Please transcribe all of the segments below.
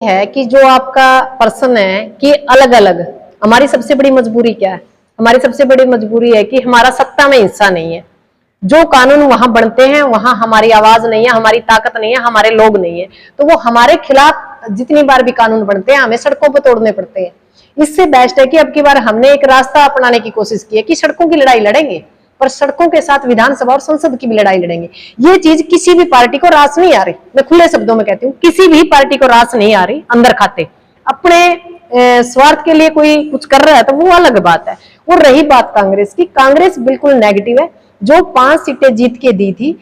है कि जो आपका पर्सन है कि अलग अलग हमारी सबसे बड़ी मजबूरी क्या है। हमारी सबसे बड़ी मजबूरी है कि हमारा सत्ता में हिस्सा नहीं है। जो कानून वहां बनते हैं वहां हमारी आवाज नहीं है, हमारी ताकत नहीं है, हमारे लोग नहीं है, तो वो हमारे खिलाफ जितनी बार भी कानून बनते हैं हमें सड़कों पर तोड़ने पड़ते हैं। इससे बेस्ट है कि अब की बार हमने एक रास्ता अपनाने की कोशिश की है कि सड़कों की लड़ाई लड़ेंगे, पर सड़कों के साथ विधानसभा और संसद की भी लड़ाई लड़ेंगे। ये चीज किसी भी पार्टी को रास नहीं आ रही, मैं खुले शब्दों में कहती हूँ, किसी भी पार्टी को रास नहीं आ रही। अंदर खाते अपने स्वार्थ के लिए कोई कुछ कर रहा है तो वो अलग बात है। और रही बात कांग्रेस की, कांग्रेस बिल्कुल नेगेटिव है। जो 5 सीटें जीत के दी थी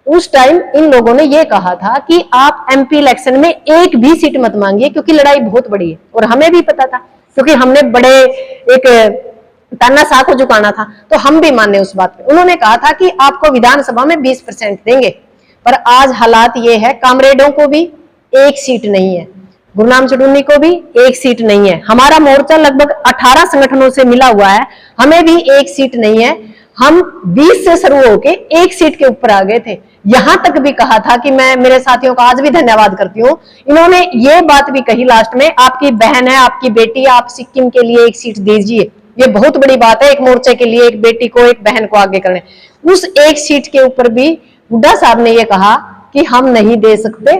उस टाइम इन लोगों ने ये कहा था कि आप एमपी इलेक्शन में एक भी सीट मत मांगिए क्योंकि लड़ाई बहुत बड़ी है। और हमें भी पता था क्योंकि हमने बड़े एक तानाशाह को झुकाना था, तो हम भी माने उस बात पे। उन्होंने कहा था कि आपको विधानसभा में 20% देंगे, पर आज हालात ये है कामरेडों को भी एक सीट नहीं है, गुरनाम चुडुन्नी को भी एक सीट नहीं है। हमारा मोर्चा लगभग 18 संगठनों से मिला हुआ है, हमें भी एक सीट नहीं है। हम 20 से शुरू होके एक सीट के ऊपर आ गए थे। यहां तक भी कहा था कि मैं मेरे साथियों का आज भी धन्यवाद करती हूँ, इन्होंने ये बात भी कही लास्ट में, आपकी बहन है, आपकी बेटी, आप सिक्किम के लिए एक सीट दीजिए। ये बहुत बड़ी बात है एक मोर्चे के लिए, एक बेटी को, एक बहन को आगे करने। उस एक सीट के ऊपर भी हुड्डा साहब ने ये कहा कि हम नहीं दे सकते,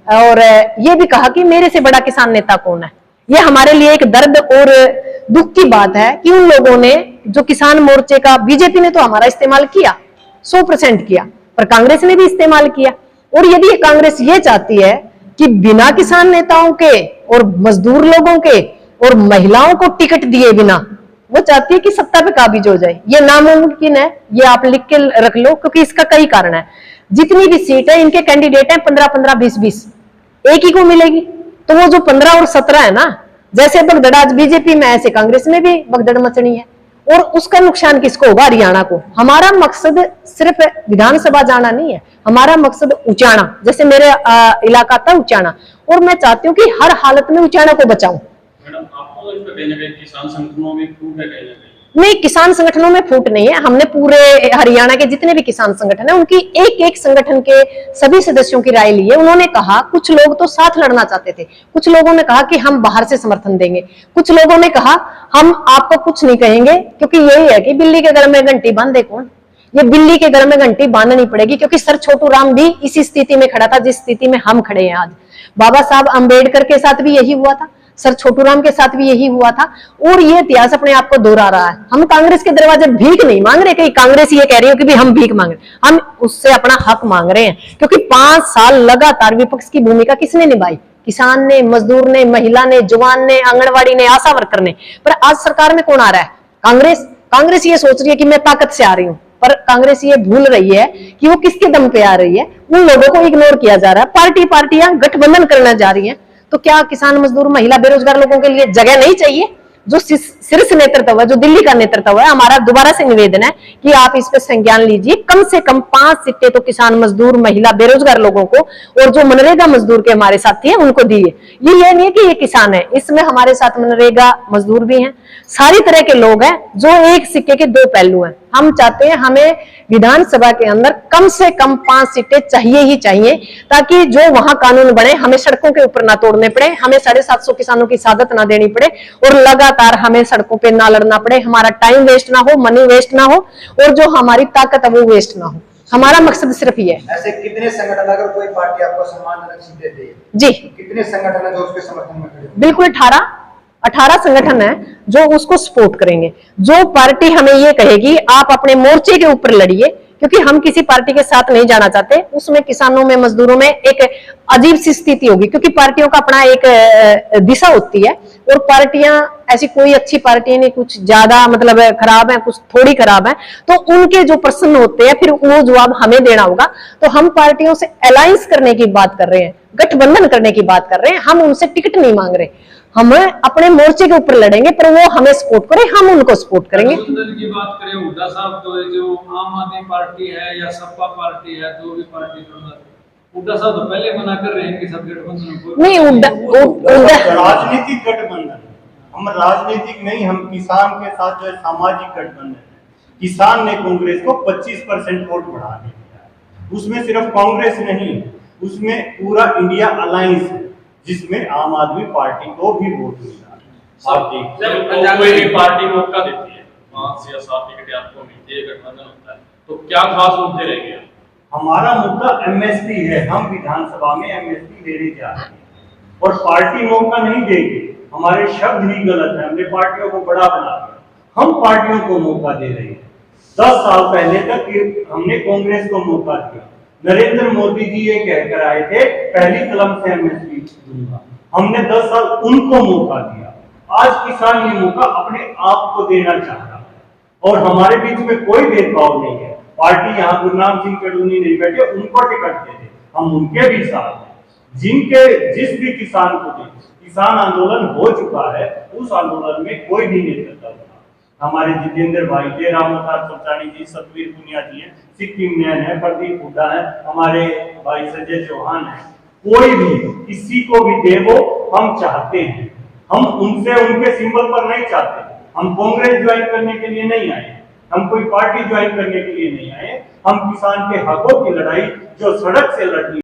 और ये भी कहा कि मेरे से बड़ा किसान नेता कौन है। ये हमारे लिए एक दर्द और दुख की बात है कि उन लोगों ने जो किसान मोर्चे का, बीजेपी ने तो हमारा इस्तेमाल किया, 100% किया, पर कांग्रेस ने भी इस्तेमाल किया। और यदि कांग्रेस ये चाहती है कि बिना किसान नेताओं के और मजदूर लोगों के और महिलाओं को टिकट दिए बिना, वो चाहती है कि सत्ता पे काबिज हो जाए, ये नामुमकिन है। ये आप लिख के रख लो, क्योंकि इसका कई कारण है। जितनी भी सीट है इनके कैंडिडेट है 15-15, 20-20, एक ही को मिलेगी। तो वो जो 15 और 17 है ना, जैसे भगदड़ आज बीजेपी में, ऐसे कांग्रेस में भी भगदड़ मचनी है। और उसका नुकसान किसको होगा? हरियाणा को। हमारा मकसद सिर्फ विधानसभा जाना नहीं है, हमारा मकसद उचाना, जैसे मेरे इलाका था उचाना, और मैं चाहती हूँ कि हर हालत में उचाना को बचाऊं। मैडम, आपको लगता है कहीं किसान संगठनों में फूट है? कहीं नहीं, किसान संगठनों में फूट नहीं है। हमने पूरे हरियाणा के जितने भी किसान संगठन है उनकी एक एक संगठन के सभी सदस्यों की राय ली है। उन्होंने कहा, कुछ लोग तो साथ लड़ना चाहते थे, कुछ लोगों ने कहा कि हम बाहर से समर्थन देंगे, कुछ लोगों ने कहा हम आपको कुछ नहीं कहेंगे, क्योंकि यही है कि बिल्ली के घर में घंटी बांधे कौन। ये बिल्ली के घर में घंटी बांधनी पड़ेगी, क्योंकि सर छोटू राम भी इसी स्थिति में खड़ा था जिस स्थिति में हम खड़े हैं आज। बाबा साहब अंबेडकर के साथ भी यही हुआ था, सर छोटूराम के साथ भी यही हुआ था, और ये इतिहास अपने आप को दोहरा रहा है। हम कांग्रेस के दरवाजे भीख नहीं मांग रहे कि कांग्रेस ये कह रही हो कि भी हम भीख मांग रहे, हम उससे अपना हक मांग रहे हैं। क्योंकि 5 साल लगातार विपक्ष की भूमिका किसने निभाई? किसान ने, मजदूर ने, महिला ने, जवान ने, आंगनबाड़ी ने, आशा वर्कर ने। पर आज सरकार में कौन आ रहा है? कांग्रेस। कांग्रेस ये सोच रही है कि मैं ताकत से आ रही हूं, पर कांग्रेस ये भूल रही है कि वो किसके दम पे आ रही है। उन लोगों को इग्नोर किया जा रहा है। पार्टियां गठबंधन करने जा रही है, तो क्या किसान, मजदूर, महिला, बेरोजगार लोगों के लिए जगह नहीं चाहिए? जो शीर्ष नेतृत्व है, जो दिल्ली का नेतृत्व है, हमारा दोबारा से निवेदन है कि आप इस पे संज्ञान लीजिए। कम से कम 5 सीटें तो किसान, मजदूर, महिला, बेरोजगार लोगों को, और जो मनरेगा मजदूर के हमारे साथी हैं उनको दिए। ये नहीं है कि ये किसान है, इसमें हमारे साथ मनरेगा मजदूर भी हैं, सारी तरह के लोग हैं, जो एक सिक्के के 2 पहलू हैं। हम चाहते हैं हमें विधानसभा के अंदर कम से कम 5 सीटें चाहिए ही चाहिए, ताकि जो वहां कानून बने हमें सड़कों के ऊपर ना तोड़ने पड़े, हमें 750 किसानों की शहादत ना देनी पड़े, और लगातार हमें सड़कों पे ना लड़ना पड़े। हमारा टाइम वेस्ट ना हो, मनी वेस्ट ना हो, और जो हमारी ताकत है वो वेस्ट ना हो। हमारा मकसद सिर्फ ये है। ऐसे कितने संगठन, अगर कोई पार्टी आपको सम्मानजनक सीटें दे जी, कितने संगठन है जो उसके समर्थन में खड़े? बिल्कुल 18 संगठन है जो उसको सपोर्ट करेंगे। जो पार्टी हमें ये कहेगी आप अपने मोर्चे के ऊपर लड़िए, क्योंकि हम किसी पार्टी के साथ नहीं जाना चाहते, उसमें किसानों में, मजदूरों में एक अजीब सी स्थिति होगी, क्योंकि पार्टियों का अपना एक दिशा होती है। और पार्टियां ऐसी कोई अच्छी पार्टी नहीं, कुछ ज्यादा मतलब खराब है, कुछ थोड़ी खराब है, तो उनके जो प्रश्न होते हैं फिर वो जवाब हमें देना होगा। तो हम पार्टियों से अलायंस करने की बात कर रहे हैं, गठबंधन करने की बात कर रहे हैं, हम उनसे टिकट नहीं मांग रहे। हम अपने मोर्चे के ऊपर लड़ेंगे, पर वो हमें सपोर्ट करे, हम उनको सपोर्ट करेंगे। की बात करें, हुड्डा साहब तो जो आम आदमी पार्टी है या सपा पार्टी है, जो भी पार्टी, हुड्डा साहब तो पहले मना कर रहे हैं कि सब गठबंधन नहीं, राजनीतिक गठबंधन, हम राजनीतिक नहीं, हम किसान के साथ जो है सामाजिक गठबंधन। किसान ने कांग्रेस को 25% वोट बढ़ा दिया, उसमें सिर्फ कांग्रेस नहीं, उसमें पूरा इंडिया अलायंस है, जिसमें आम आदमी पार्टी को भी वोट मिला। आप देखिए जब कोई भी पार्टी मौका देती है 5 या 7 टिकट आपको मिलती है, गठबंधन होता है, तो क्या खास मुद्दे रहेंगे? हमारा मुद्दा एमएसपी है। हम विधानसभा में एमएसपी लेने जा रहे हैं और पार्टी मौका नहीं देगी। हमारे शब्द ही गलत है, हमने पार्टियों को बड़ा बना दिया। हम पार्टियों को मौका दे रहे हैं। 10 साल पहले तक हमने कांग्रेस को मौका दिया। नरेंद्र मोदी जी ये कहकर आए थे पहली कलम से एमएसपी दूंगा, हमने 10 साल उनको मौका दिया। आज किसान ये मौका अपने आप को देना चाह रहा है और हमारे बीच में कोई भेदभाव नहीं है। पार्टी यहाँ गुरनाम सिंह चढ़ूनी नहीं बैठे, उनको टिकट दे दे, हम उनके भी साथ हैं। जिस भी किसान को दे, किसान आंदोलन हो चुका है, उस आंदोलन में कोई भी नेतृत्व था। हमारे जितेंद्र भाई, जयराम सरचाणी जी, सतवीर पुनिया जी हैं, सिक्किम नैन है, प्रदीप हुड्डा है, हमारे भाई संजय चौहान है। कोई भी किसी को भी दे वो हम चाहते हैं। हम उनसे उनके सिंबल पर नहीं चाहते। हम कांग्रेस ज्वाइन करने के लिए नहीं आए, हम कोई पार्टी ज्वाइन करने के लिए नहीं आए। हम किसान के हकों की लड़ाई जो सड़क से लड़नी